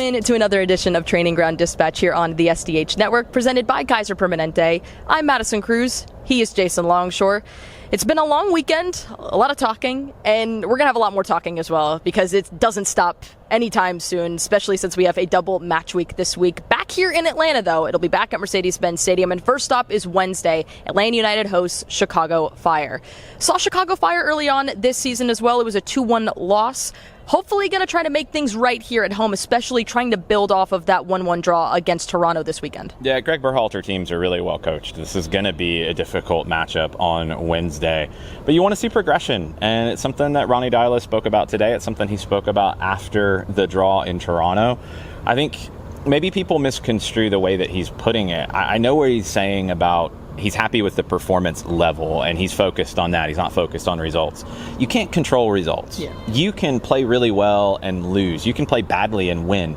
in to another edition of Training Ground Dispatch here on the SDH Network, presented by Kaiser Permanente. I'm Madison Cruz. He is Jason Longshore. It's been a long weekend, a lot of talking, and we're going to have a lot more talking as well because it doesn't stop anytime soon, especially since we have a double match week this week. Back here in Atlanta, though, it'll be back at Mercedes-Benz Stadium, and first stop is Wednesday. Atlanta United hosts Chicago Fire. Saw Chicago Fire early on this season as well. It was a 2-1 loss. Hopefully going to try to make things right here at home, especially trying to build off of that 1-1 draw against Toronto this weekend. Yeah, Greg Berhalter teams are really well coached. This is going to be a difficult matchup on Wednesday. But you want to see progression, and it's something that Ronny Deila spoke about today. It's something he spoke about after the draw in Toronto. I think maybe people misconstrue the way that he's putting it. I know where he's saying about he's happy with the performance level, and he's focused on that. He's not focused on results. You can't control results. Yeah. You can play really well and lose. You can play badly and win.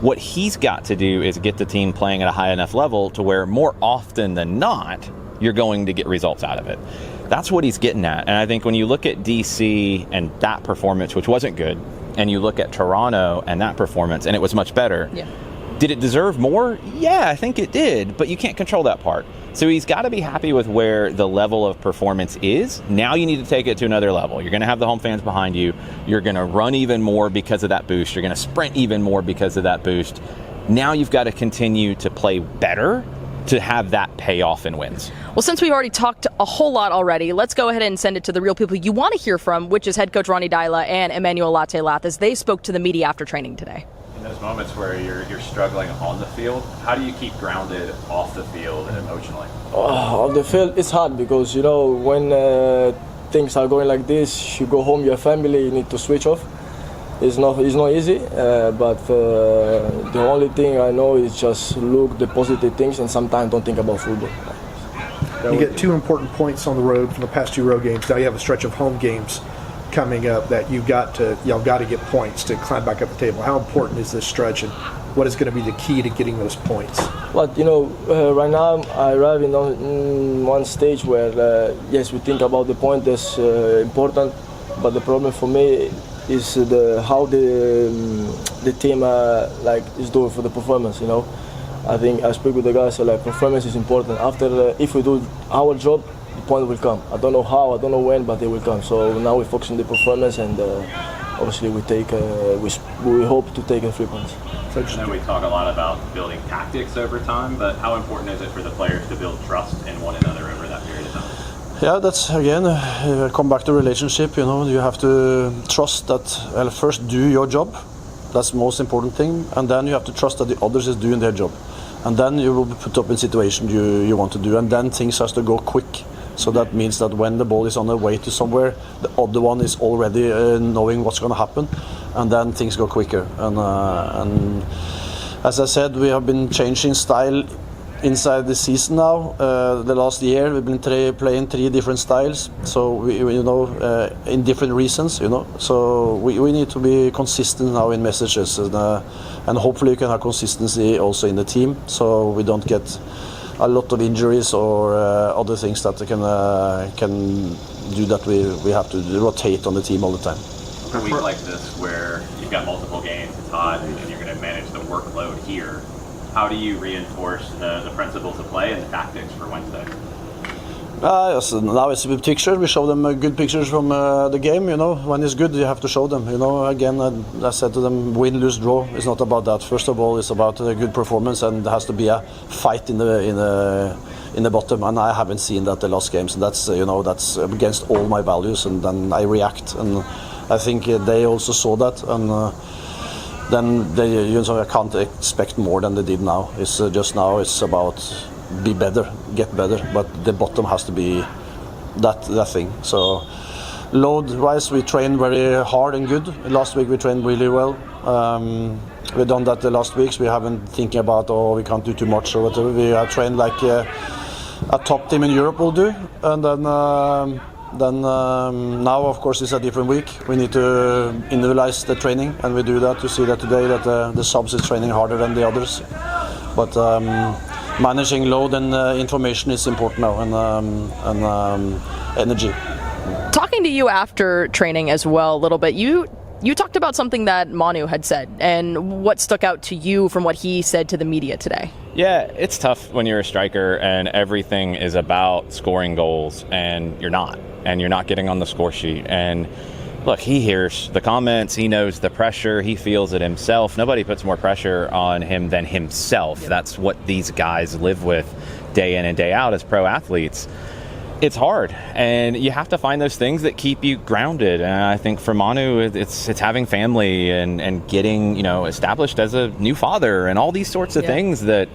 What he's got to do is get the team playing at a high enough level to where more often than not, you're going to get results out of it. That's what he's getting at. And I think when you look at DC and that performance, which wasn't good, and you look at Toronto and that performance, and it was much better. Yeah. Did it deserve more? Yeah, I think it did, but you can't control that part. So he's got to be happy with where the level of performance is. Now you need to take it to another level. You're going to have the home fans behind you. You're going to run even more because of that boost. You're going to sprint even more because of that boost. Now you've got to continue to play better to have that payoff in wins. Well, since we've already talked a whole lot already, let's go ahead and send it to the real people you want to hear from, which is head coach Ronny Deila and Emmanuel Latte Lath, as they spoke to the media after training today. Those moments where you're struggling on the field, how do you keep grounded off the field and emotionally? On the field, it's hard because, when things are going like this, you go home, your family, you need to switch off. It's not easy, but the only thing I know is just look the positive things and sometimes don't think about football. You get 2 important points on the road from the past 2 road games. Now you have a stretch of home games coming up that y'all got to get points to climb back up the table. How important is this stretch, and what is going to be the key to getting those points? Well, right now I arrive in one stage where yes, we think about the point that's important, but the problem for me is how the team is doing for the performance. I think I speak with the guys, so performance is important. After if we do our job, the point will come. I don't know how, I don't know when, but they will come. So now we focus on the performance, and obviously we hope to take 3 points. I know we talk a lot about building tactics over time, but how important is it for the players to build trust in one another over that period of time? Yeah, that's again come back to relationship. You have to trust that. Well, first do your job. That's the most important thing, and then you have to trust that the others is doing their job, and then you will be put up in situation you want to do, and then things has to go quick. So that means that when the ball is on the way to somewhere, the other one is already knowing what's going to happen, and then things go quicker. And as I said, we have been changing style inside the season now. The last year we've been playing 3 different styles, so we in different reasons. So we need to be consistent now in messages, and hopefully we can have consistency also in the team, so we don't get a lot of injuries or other things that can do that we have to rotate on the team all the time. For a week like this where you've got multiple games, it's hot, and you're going to manage the workload here, how do you reinforce the principles of play and the tactics for Wednesday? Yes, now it's a good picture. We show them good pictures from the game. When it's good, you have to show them. Again, I said to them, win, lose, draw. It's not about that. First of all, it's about a good performance, and there has to be a fight in the bottom. And I haven't seen that the last games. And that's that's against all my values. And then I react, and I think they also saw that. And then I can't expect more than they did now. It's just now. It's about be better, get better, but the bottom has to be that thing. So load-wise, we train very hard and good. Last week we trained really well. We've done that the last weeks. We haven't thinking about we can't do too much or whatever. We have trained like a top team in Europe will do, and then now of course it's a different week. We need to individualize the training, and we do that. You see that today that the subs is training harder than the others, but managing load and information is important now, and energy. Talking to you after training as well a little bit, you You talked about something that Manu had said, and what stuck out to you from what he said to the media today. Yeah, it's tough when you're a striker and everything is about scoring goals, and you're not getting on the score sheet. And look, he hears the comments, he knows the pressure, he feels it himself. Nobody puts more pressure on him than himself. Yeah. That's what these guys live with day in and day out as pro athletes. It's hard, and you have to find those things that keep you grounded. And I think for Manu, it's having family and getting, established as a new father and all these sorts of things that,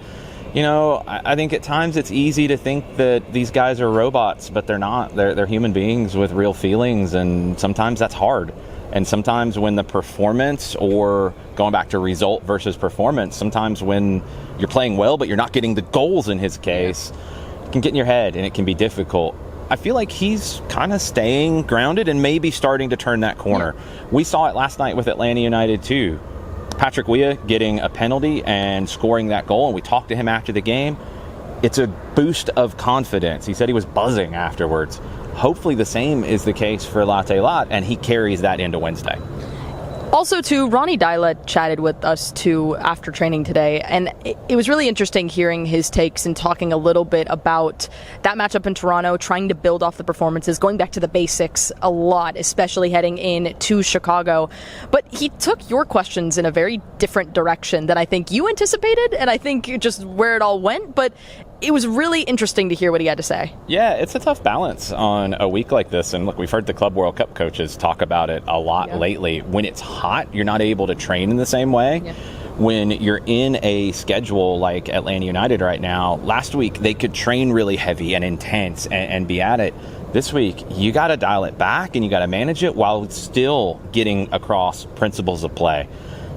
I think at times it's easy to think that these guys are robots, but they're not. They're human beings with real feelings, and sometimes that's hard. And sometimes when the performance, or going back to result versus performance, sometimes when you're playing well but you're not getting the goals in his case, it can get in your head and it can be difficult. I feel like he's kind of staying grounded and maybe starting to turn that corner. Yeah. We saw it last night with Atlanta United too. Patrick Weah getting a penalty and scoring that goal, and we talked to him after the game. It's a boost of confidence. He said he was buzzing afterwards. Hopefully the same is the case for Latte Lath, and he carries that into Wednesday. Also, too, Ronny Deila chatted with us, too, after training today, and it was really interesting hearing his takes and talking a little bit about that matchup in Toronto, trying to build off the performances, going back to the basics a lot, especially heading into Chicago. But he took your questions in a very different direction than I think you anticipated, and I think just where it all went, but it was really interesting to hear what he had to say. Yeah, it's a tough balance on a week like this. And look, we've heard the Club World Cup coaches talk about it a lot lately. When it's hot, you're not able to train in the same way. Yeah. When you're in a schedule like Atlanta United right now, last week they could train really heavy and intense and be at it. This week, you got to dial it back and you got to manage it while still getting across principles of play.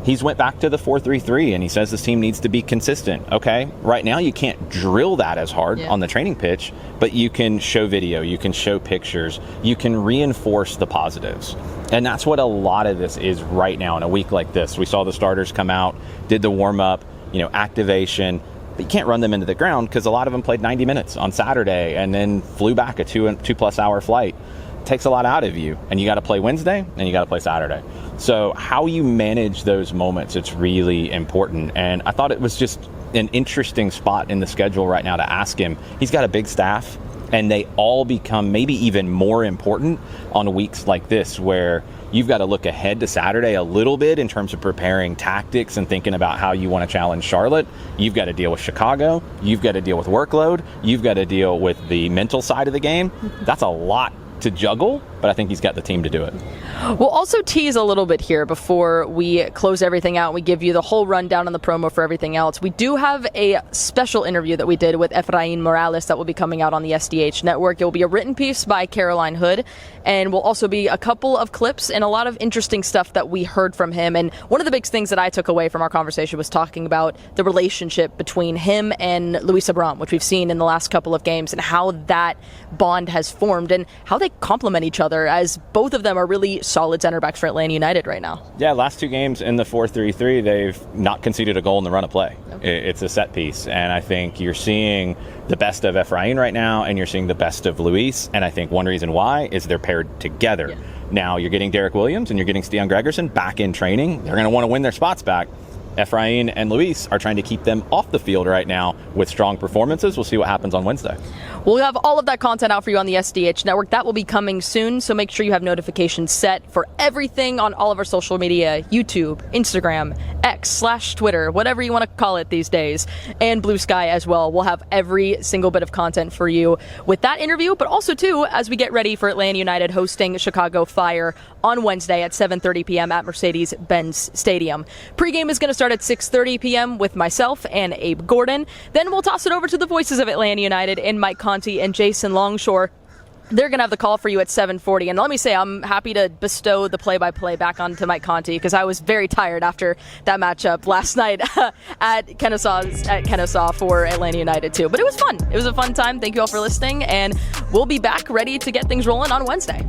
He's went back to the 4-3-3, and he says this team needs to be consistent. Okay, right now you can't drill that as hard on the training pitch, but you can show video, you can show pictures, you can reinforce the positives. And that's what a lot of this is right now in a week like this. We saw the starters come out, did the warm-up, activation, but you can't run them into the ground because a lot of them played 90 minutes on Saturday and then flew back a 2+ hour flight. It takes a lot out of you, and you got to play Wednesday and you got to play Saturday. So how you manage those moments, it's really important. And I thought it was just an interesting spot in the schedule right now to ask him. He's got a big staff, and they all become maybe even more important on weeks like this, where you've got to look ahead to Saturday a little bit in terms of preparing tactics and thinking about how you want to challenge Charlotte. You've got to deal with Chicago. You've got to deal with workload. You've got to deal with the mental side of the game. That's a lot to juggle, but I think he's got the team to do it. We'll also tease a little bit here before we close everything out. We give you the whole rundown on the promo for everything else. We do have a special interview that we did with Efrain Morales that will be coming out on the SDH network. It will be a written piece by Caroline Hood, and will also be a couple of clips and a lot of interesting stuff that we heard from him. And one of the big things that I took away from our conversation was talking about the relationship between him and Luis Abram, which we've seen in the last couple of games, and how that bond has formed and how they complement each other, as both of them are really solid center backs for Atlanta United right now. Yeah, last two games in the 4-3-3, they've not conceded a goal in the run of play. Okay. It's a set piece, and I think you're seeing the best of Efrain right now, and you're seeing the best of Luis, and I think one reason why is they're paired together. Yeah. Now you're getting Derek Williams and you're getting Stian Gregerson back in training. They're going to want to win their spots back. Efrain and Luis are trying to keep them off the field right now with strong performances. We'll see what happens on Wednesday. We'll have all of that content out for you on the SDH network. That will be coming soon, so make sure you have notifications set for everything on all of our social media: YouTube, Instagram, X/Twitter, whatever you want to call it these days, and Blue Sky as well. We'll have every single bit of content for you with that interview, but also, too, as we get ready for Atlanta United hosting Chicago Fire on Wednesday at 7:30 p.m. at Mercedes-Benz Stadium. Pre-game is going to start at 6:30 p.m. with myself and Abe Gordon. Then we'll toss it over to the voices of Atlanta United in Mike Conti and Jason Longshore. They're going to have the call for you at 7:40. And let me say, I'm happy to bestow the play-by-play back onto Mike Conti, because I was very tired after that matchup last night at Kennesaw for Atlanta United, too. But it was fun. It was a fun time. Thank you all for listening, and we'll be back ready to get things rolling on Wednesday.